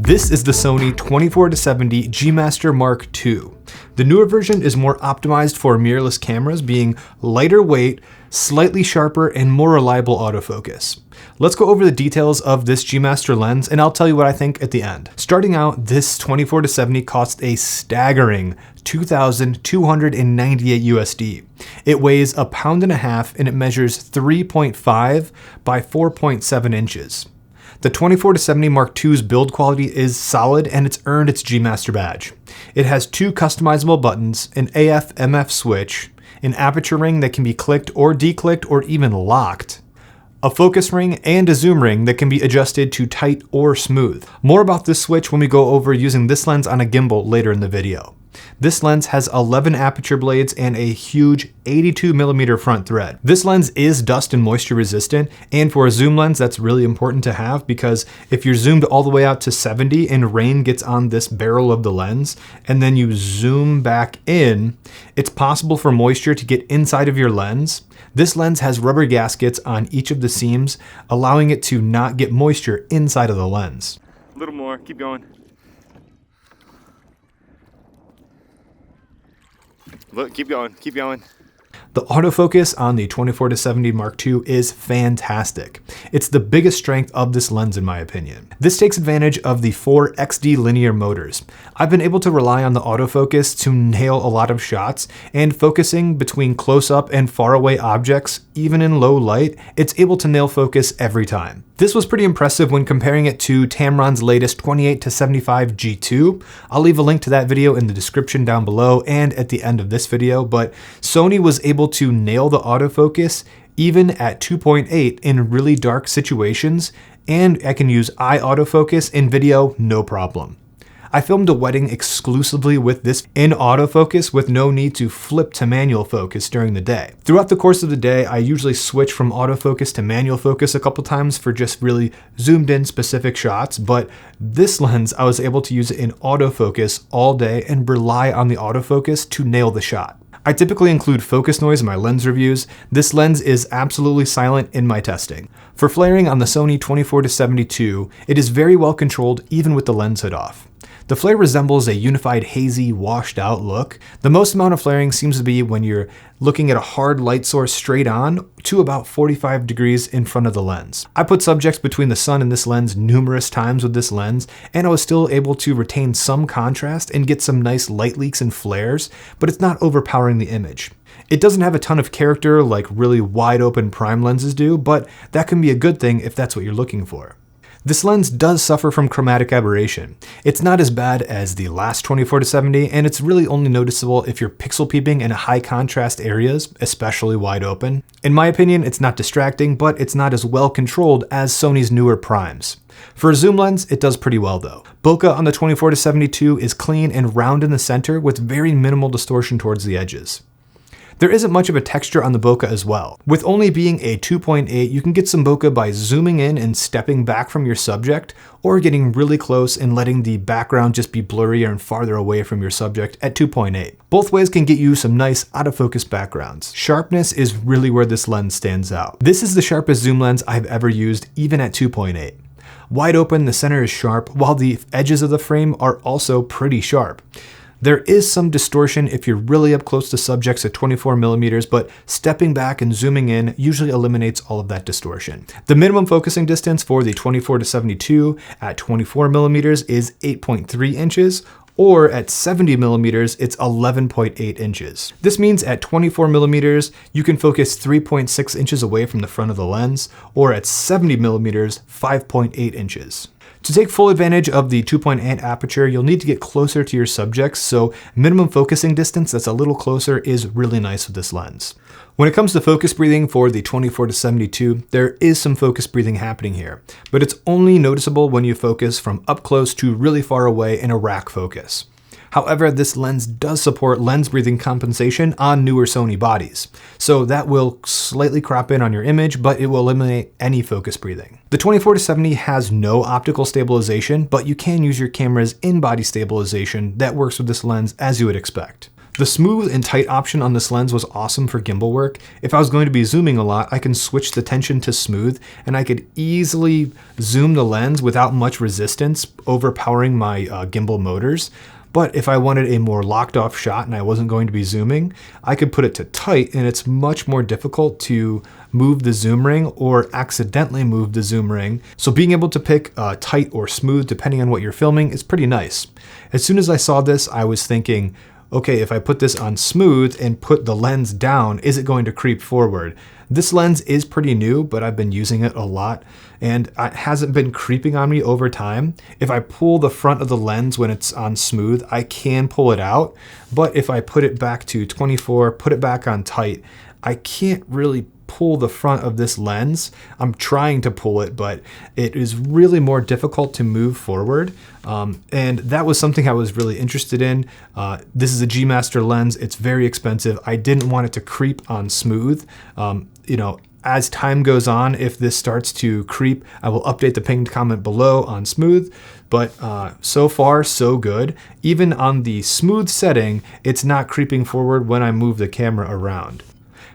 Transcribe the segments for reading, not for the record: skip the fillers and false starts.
This is the Sony 24-70 G Master Mark II. The newer version is more optimized for mirrorless cameras, being lighter weight, slightly sharper, and more reliable autofocus. Let's go over the details of this G Master lens, and I'll tell you what I think at the end. Starting out, this 24-70 costs a staggering $2,298 USD. It weighs 1.5 pounds and it measures 3.5 by 4.7 inches. The 24-70 Mark II's build quality is solid and it's earned its G Master badge. It has 2 customizable buttons, an AF/MF switch, an aperture ring that can be clicked or declicked or even locked, a focus ring, and a zoom ring that can be adjusted to tight or smooth. More about this switch when we go over using this lens on a gimbal later in the video. This lens has 11 aperture blades and a huge 82mm front thread. This lens is dust and moisture resistant, and for a zoom lens that's really important to have, because if you're zoomed all the way out to 70 and rain gets on this barrel of the lens and then you zoom back in, it's possible for moisture to get inside of your lens. This lens has rubber gaskets on each of the seams, allowing it to not get moisture inside of the lens. A little more, keep going. Look, keep going, keep going. The autofocus on the 24-70 Mark II is fantastic. It's the biggest strength of this lens in my opinion. This takes advantage of the 4 XD linear motors. I've been able to rely on the autofocus to nail a lot of shots, and focusing between close-up and far-away objects, even in low light, it's able to nail focus every time. This was pretty impressive when comparing it to Tamron's latest 28-75 G2. I'll leave a link to that video in the description down below and at the end of this video, but Sony was able to nail the autofocus even at 2.8 in really dark situations, and I can use eye autofocus in video no problem. I filmed a wedding exclusively with this in autofocus with no need to flip to manual focus during the day. Throughout the course of the day, I usually switch from autofocus to manual focus a couple times for just really zoomed in specific shots, but this lens, I was able to use it in autofocus all day and rely on the autofocus to nail the shot. I typically include focus noise in my lens reviews. This lens is absolutely silent in my testing. For flaring on the Sony 24-70 II, it is very well controlled even with the lens hood off. The flare resembles a unified hazy, washed out look. The most amount of flaring seems to be when you're looking at a hard light source straight on to about 45 degrees in front of the lens. I put subjects between the sun and this lens numerous times with this lens, and I was still able to retain some contrast and get some nice light leaks and flares, but it's not overpowering the image. It doesn't have a ton of character like really wide open prime lenses do, but that can be a good thing if that's what you're looking for. This lens does suffer from chromatic aberration. It's not as bad as the last 24-70, and it's really only noticeable if you're pixel peeping in high contrast areas, especially wide open. In my opinion, it's not distracting, but it's not as well controlled as Sony's newer primes. For a zoom lens, it does pretty well though. Bokeh on the 24-70 II is clean and round in the center with very minimal distortion towards the edges. There isn't much of a texture on the bokeh as well. With only being a 2.8, you can get some bokeh by zooming in and stepping back from your subject, or getting really close and letting the background just be blurrier and farther away from your subject at 2.8. Both ways can get you some nice out of focus backgrounds. Sharpness is really where this lens stands out. This is the sharpest zoom lens I've ever used, even at 2.8. Wide open, the center is sharp, while the edges of the frame are also pretty sharp. There is some distortion if you're really up close to subjects at 24mm, but stepping back and zooming in usually eliminates all of that distortion. The minimum focusing distance for the 24-70 II at 24mm is 8.3 inches, or at 70mm, it's 11.8 inches. This means at 24mm, you can focus 3.6 inches away from the front of the lens, or at 70mm, 5.8 inches. To take full advantage of the 2.8 aperture, you'll need to get closer to your subjects, so minimum focusing distance that's a little closer is really nice with this lens. When it comes to focus breathing for the 24-70 II, there is some focus breathing happening here, but it's only noticeable when you focus from up close to really far away in a rack focus. However, this lens does support lens breathing compensation on newer Sony bodies, so that will slightly crop in on your image, but it will eliminate any focus breathing. The 24-70 has no optical stabilization, but you can use your camera's in-body stabilization that works with this lens as you would expect. The smooth and tight option on this lens was awesome for gimbal work. If I was going to be zooming a lot, I can switch the tension to smooth and I could easily zoom the lens without much resistance, overpowering my gimbal motors. But if I wanted a more locked off shot and I wasn't going to be zooming, I could put it to tight and it's much more difficult to move the zoom ring or accidentally move the zoom ring. So being able to pick tight or smooth depending on what you're filming is pretty nice. As soon as I saw this, I was thinking, okay, if I put this on smooth and put the lens down, is it going to creep forward? This lens is pretty new, but I've been using it a lot and it hasn't been creeping on me over time. If I pull the front of the lens when it's on smooth, I can pull it out. But if I put it back to 24, put it back on tight, I can't really pull the front of this lens. I'm trying to pull it, but it is really more difficult to move forward. And that was something I was really interested in. This is a G Master lens. It's very expensive. I didn't want it to creep on smooth. As time goes on, if this starts to creep, I will update the pinned comment below on smooth. But so far, so good. Even on the smooth setting, it's not creeping forward when I move the camera around.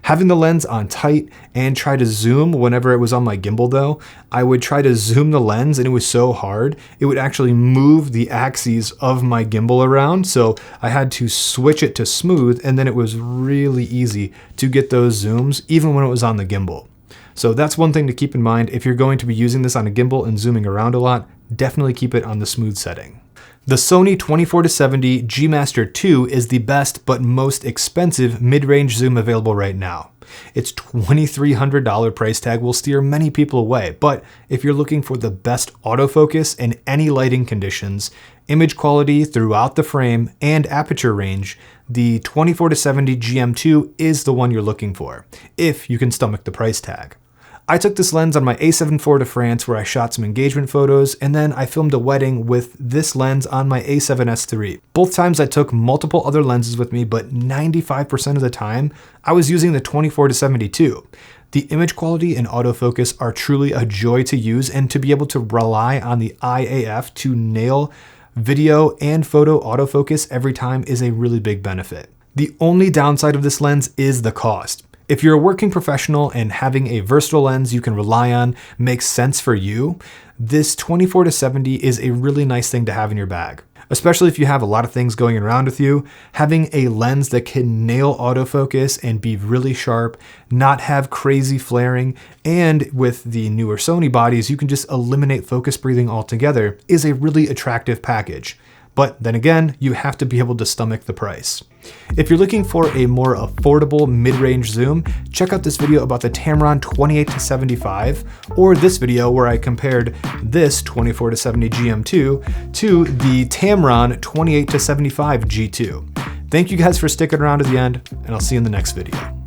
Having the lens on tight and try to zoom whenever it was on my gimbal though, I would try to zoom the lens and it was so hard. It would actually move the axes of my gimbal around. So I had to switch it to smooth and then it was really easy to get those zooms even when it was on the gimbal. So that's one thing to keep in mind. If you're going to be using this on a gimbal and zooming around a lot, definitely keep it on the smooth setting. The Sony 24-70 G Master II is the best but most expensive mid-range zoom available right now. Its $2,300 price tag will steer many people away, but if you're looking for the best autofocus in any lighting conditions, image quality throughout the frame, and aperture range, the 24-70 GM II is the one you're looking for, if you can stomach the price tag. I took this lens on my A7 IV to France where I shot some engagement photos, and then I filmed a wedding with this lens on my A7S III. Both times I took multiple other lenses with me, but 95% of the time, I was using the 24-70 II. The image quality and autofocus are truly a joy to use, and to be able to rely on the IAF to nail video and photo autofocus every time is a really big benefit. The only downside of this lens is the cost. If you're a working professional and having a versatile lens you can rely on makes sense for you, this 24-70 is a really nice thing to have in your bag. Especially if you have a lot of things going around with you, having a lens that can nail autofocus and be really sharp, not have crazy flaring, and with the newer Sony bodies, you can just eliminate focus breathing altogether is a really attractive package. But then again, you have to be able to stomach the price. If you're looking for a more affordable mid-range zoom, check out this video about the Tamron 28-75, or this video where I compared this 24-70 GM II to the Tamron 28-75 G2. Thank you guys for sticking around to the end, and I'll see you in the next video.